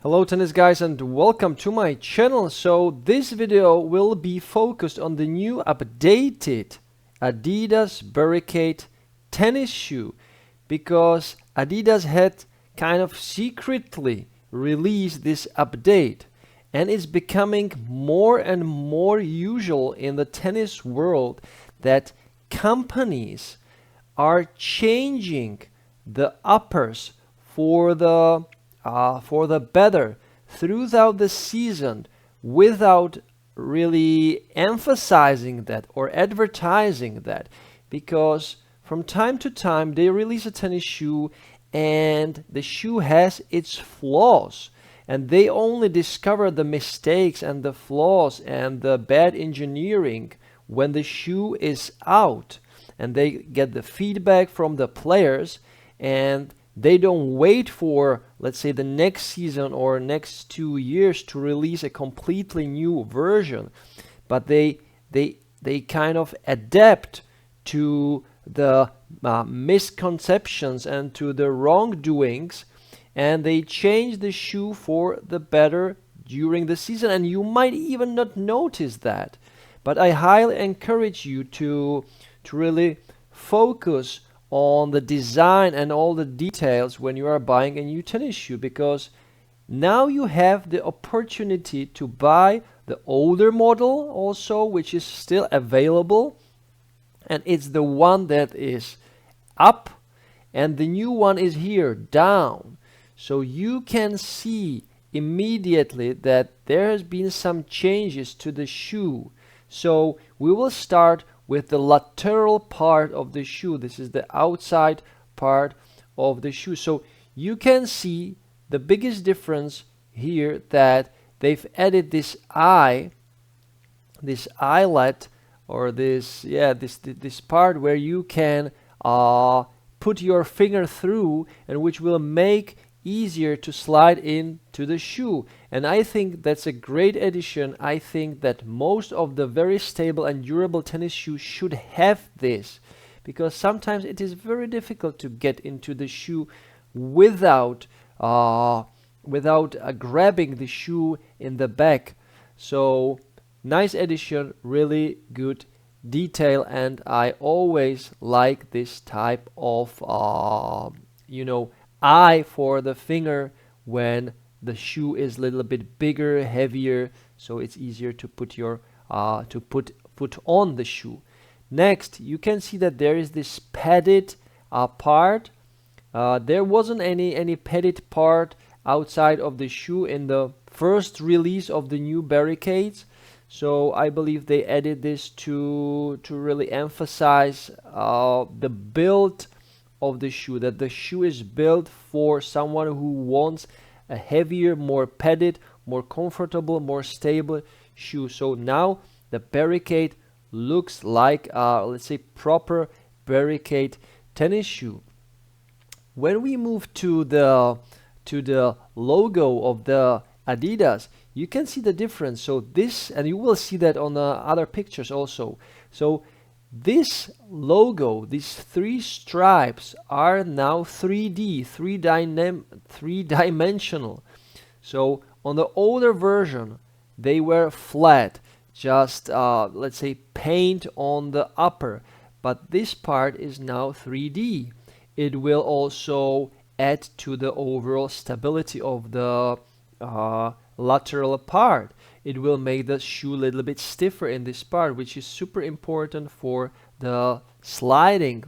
Hello tennis guys and welcome to my channel. So this video will be focused on the new updated Adidas Barricade tennis shoe, because Adidas had kind of secretly released this update and it's becoming more and more usual in the tennis world that companies are changing the uppers for the better throughout the season without really emphasizing that or advertising that, because from time to time they release a tennis shoe and the shoe has its flaws and they only discover the mistakes and the flaws and the bad engineering when the shoe is out, and they get the feedback from the players and they don't wait for, let's say, the next season or next 2 years to release a completely new version, but they kind of adapt to the misconceptions and to the wrongdoings, and they change the shoe for the better during the season, and you might even not notice that. But I highly encourage you to really focus on the design and all the details when you are buying a new tennis shoe, because now you have the opportunity to buy the older model also, which is still available, and it's the one that is up and the new one is here down. So you can see immediately that there has been some changes to the shoe. So we will start with the lateral part of the shoe. This is the outside part of the shoe. So you can see the biggest difference here, that they've added this eyelet, or this part where you can put your finger through, and which will make easier to slide into the shoe. And I think that's a great addition. I think that most of the very stable and durable tennis shoes should have this, because sometimes it is very difficult to get into the shoe without grabbing the shoe in the back. So nice addition, really good detail, and I always like this type of eye for the finger when the shoe is a little bit bigger, heavier, so it's easier to put your put on the shoe. Next, you can see that there is this padded part. There wasn't any padded part outside of the shoe in the first release of the new Barricades, so I believe they added this to really emphasize the build of the shoe, that the shoe is built for someone who wants a heavier, more padded, more comfortable, more stable shoe. So now the Barricade looks like let's say proper Barricade tennis shoe. When we move to the logo of the Adidas, you can see the difference. So this, and you will see that on the other pictures also. So this logo, these three stripes, are now 3D, three-dimensional. So on the older version, they were flat, just let's say paint on the upper. But this part is now 3D. It will also add to the overall stability of the lateral part. It will make the shoe a little bit stiffer in this part, which is super important for the sliding,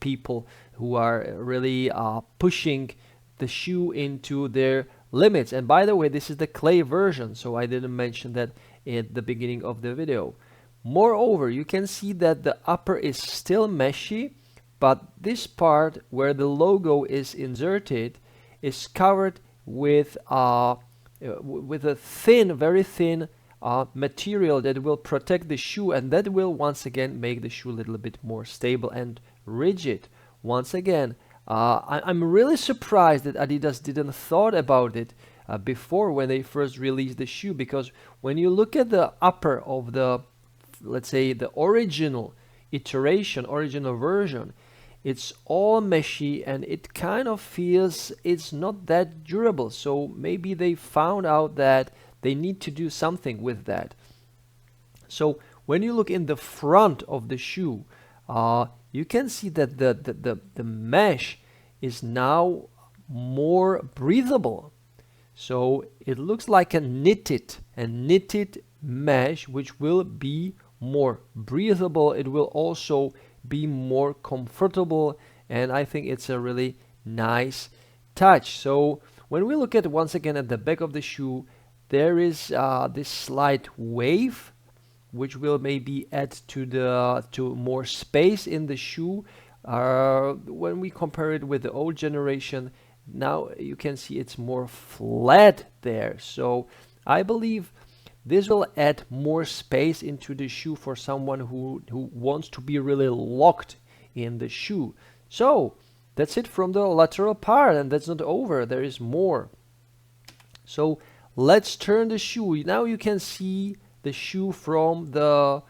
people who are really pushing the shoe into their limits. And by the way, this is the clay version, so I didn't mention that at the beginning of the video. Moreover, you can see that the upper is still meshy, but this part where the logo is inserted is covered with a thin, very thin material that will protect the shoe, and that will once again make the shoe a little bit more stable and rigid. Once again, I'm really surprised that Adidas didn't thought about it before when they first released the shoe, because when you look at the upper of the, let's say, the original iteration, original version, it's all meshy and it kind of feels it's not that durable. So maybe they found out that they need to do something with that. So when you look in the front of the shoe, you can see that the mesh is now more breathable. So it looks like a knitted mesh, which will be more breathable. It will also be more comfortable, and I think it's a really nice touch. So when we look at once again at the back of the shoe, there is this slight wave, which will maybe add to more space in the shoe. When we compare it with the old generation, now you can see it's more flat there. So I believe this will add more space into the shoe for someone who wants to be really locked in the shoe. So that's it from the lateral part, and that's not over. There is more. So let's turn the shoe. Now you can see the shoe from the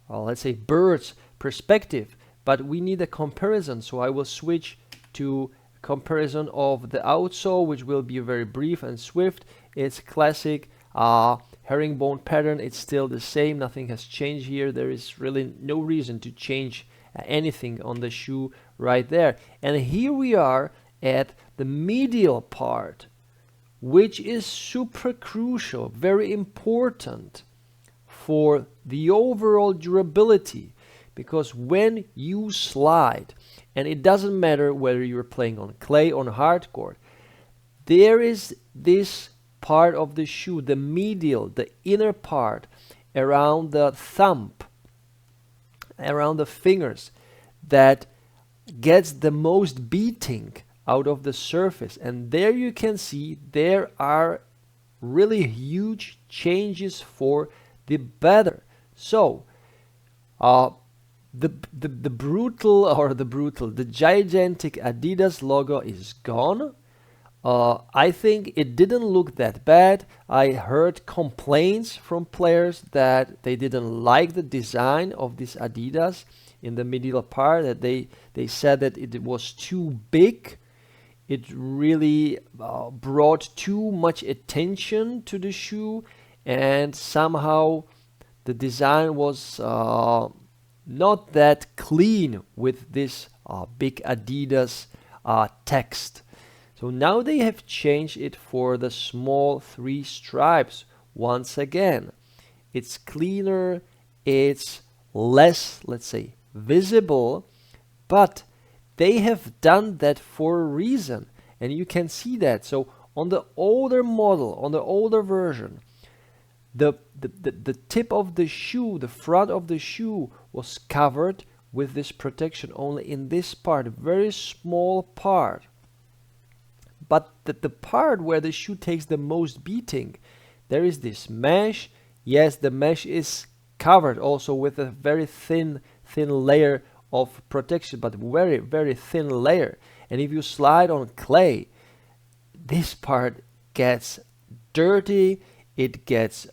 let's say bird's perspective, but we need a comparison. So I will switch to comparison of the outsole, which will be very brief and swift. It's classic herringbone pattern. It's still the same. Nothing has changed here. There is really no reason to change anything on the shoe right there. And here we are at the medial part, which is super crucial, very important for the overall durability. Because when you slide, and it doesn't matter whether you're playing on clay or on hardcourt, there is this part of the shoe, the medial, the inner part around the thumb, around the fingers, that gets the most beating out of the surface. And there you can see there are really huge changes for the better. So the gigantic Adidas logo is gone. I think it didn't look that bad. I heard complaints from players that they didn't like the design of this Adidas in the medial part, that they said that it was too big. It really brought too much attention to the shoe, and somehow the design was not that clean with this big Adidas text. So now they have changed it for the small 3 stripes. Once again, it's cleaner, it's less, let's say, visible, but they have done that for a reason, and you can see that. So on the older model, on the older version, the tip of the shoe, the front of the shoe was covered with this protection only in this part, a very small part. But the part where the shoe takes the most beating, there is this mesh. Yes, the mesh is covered also with a very thin layer of protection, but very, very thin layer. And if you slide on clay, this part gets dirty, it gets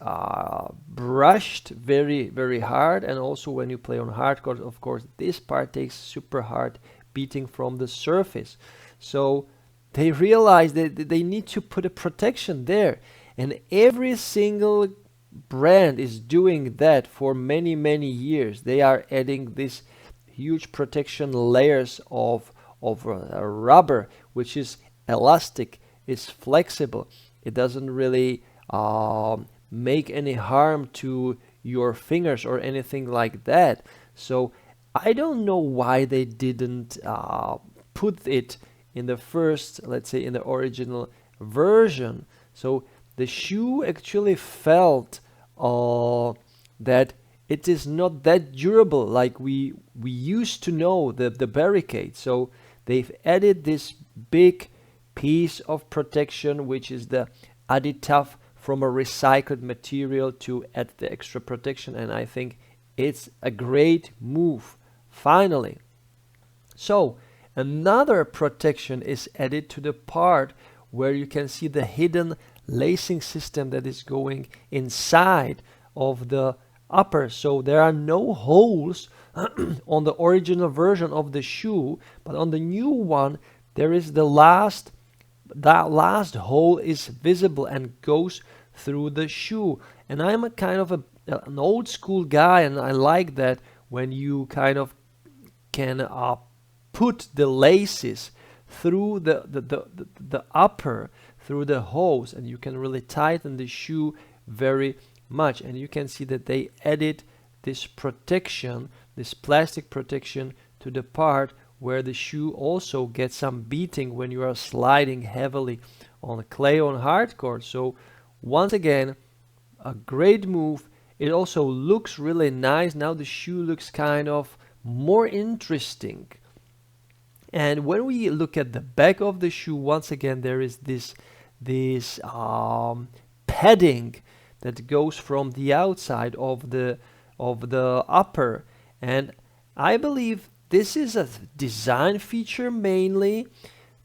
brushed very, very hard. And also when you play on hardcourt, of course, this part takes super hard beating from the surface. So they realize that they need to put a protection there. And every single brand is doing that for many, many years. They are adding this huge protection layers of rubber, which is elastic, is flexible. It doesn't really make any harm to your fingers or anything like that. So I don't know why they didn't put it in the first, let's say in the original version. So the shoe actually felt that it is not that durable like we used to know the Barricade. So they've added this big piece of protection, which is the Adidas from a recycled material, to add the extra protection, and I think it's a great move finally. So another protection is added to the part where you can see the hidden lacing system that is going inside of the upper. So there are no holes on the original version of the shoe, but on the new one there is that last hole is visible and goes through the shoe. And I'm a kind of an old school guy, and I like that when you kind of can put the laces through the upper, through the holes, and you can really tighten the shoe very much. And you can see that they added this protection, this plastic protection, to the part where the shoe also gets some beating when you are sliding heavily on clay on hardcore. So once again, a great move. It also looks really nice. Now the shoe looks kind of more interesting. And when we look at the back of the shoe, once again there is this padding that goes from the outside of the upper, and I believe this is a design feature mainly,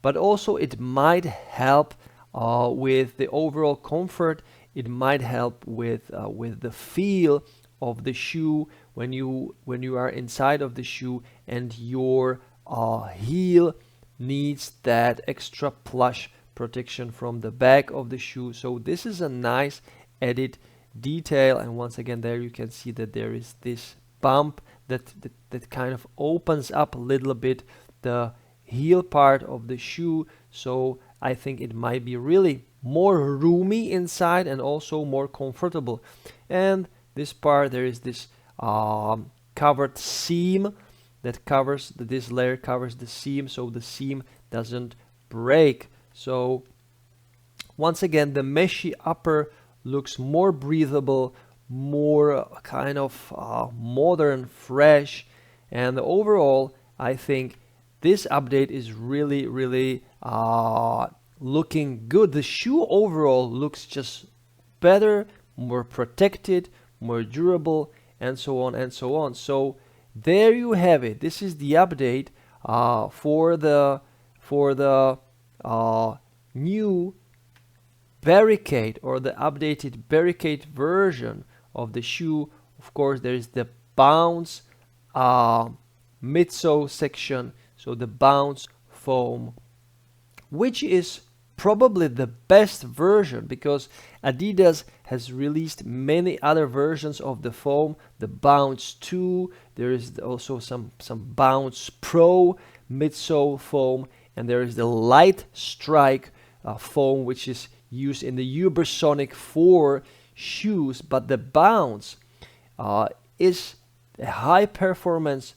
but also it might help with the overall comfort. It might help with the feel of the shoe when you are inside of the shoe, and your heel needs that extra plush protection from the back of the shoe. So this is a nice added detail. And once again, there you can see that there is this bump that kind of opens up a little bit the heel part of the shoe. So I think it might be really more roomy inside and also more comfortable. And this part, there is this covered seam that covers, this layer covers the seam, so the seam doesn't break. So once again, the meshy upper looks more breathable, more kind of modern, fresh, and overall I think this update is really looking good. The shoe overall looks just better, more protected, more durable, and so on and so on. So there you have it. This is the update for the new Barricade, or the updated Barricade version of the shoe. Of course, there is the bounce midsole section, so the bounce foam, which is probably the best version, because Adidas has released many other versions of the foam. The Bounce 2, there is also some Bounce Pro midsole foam, and there is the Light Strike foam, which is used in the Ubersonic 4 shoes. But the Bounce is a high performance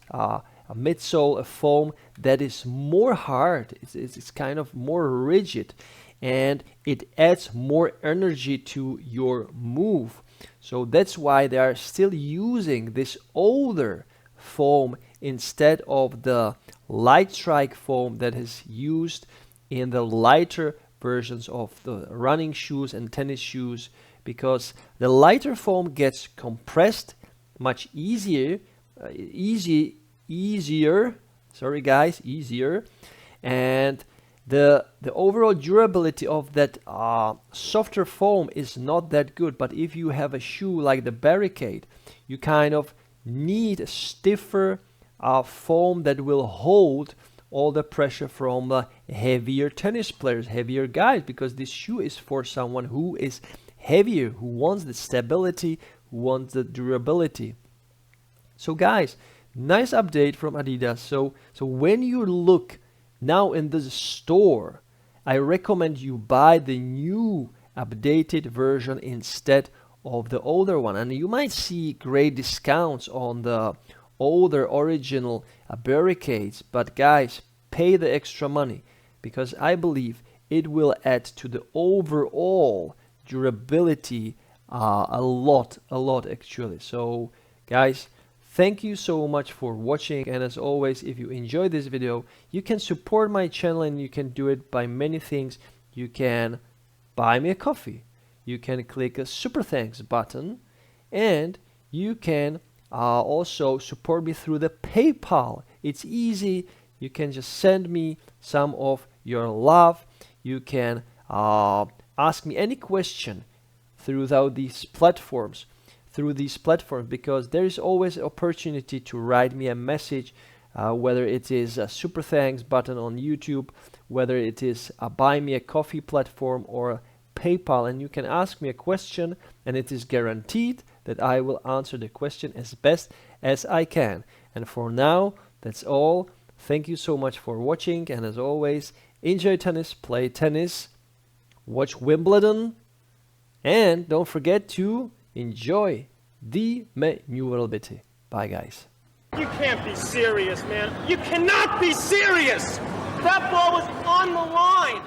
a midsole, a foam that is more hard. It's kind of more rigid, and it adds more energy to your move. So that's why they are still using this older foam instead of the Light Strike foam that is used in the lighter versions of the running shoes and tennis shoes, because the lighter foam gets compressed much easier, sorry guys, easier, and the overall durability of that softer foam is not that good. But if you have a shoe like the Barricade, you kind of need a stiffer foam that will hold all the pressure from the heavier tennis players, heavier guys, because this shoe is for someone who is heavier, who wants the stability, who wants the durability. So guys, nice update from Adidas. So when you look now in the store, I recommend you buy the new updated version instead of the older one, and you might see great discounts on the older original Barricades. But guys, pay the extra money, because I believe it will add to the overall durability a lot actually. So guys, thank you so much for watching, and as always, if you enjoyed this video, you can support my channel, and you can do it by many things. You can buy me a coffee, you can click a super thanks button, and you can also support me through the PayPal. It's easy. You can just send me some of your love. You can ask me any question throughout these platforms through these platforms, because there is always opportunity to write me a message, whether it is a super thanks button on YouTube, whether it is a buy me a coffee platform or PayPal, and you can ask me a question and it is guaranteed that I will answer the question as best as I can. And for now, that's all. Thank you so much for watching, and as always, enjoy tennis, play tennis, watch Wimbledon, and don't forget to enjoy the manooovrlbity. Bye guys. You can't be serious, man. You cannot be serious! That ball was on the line!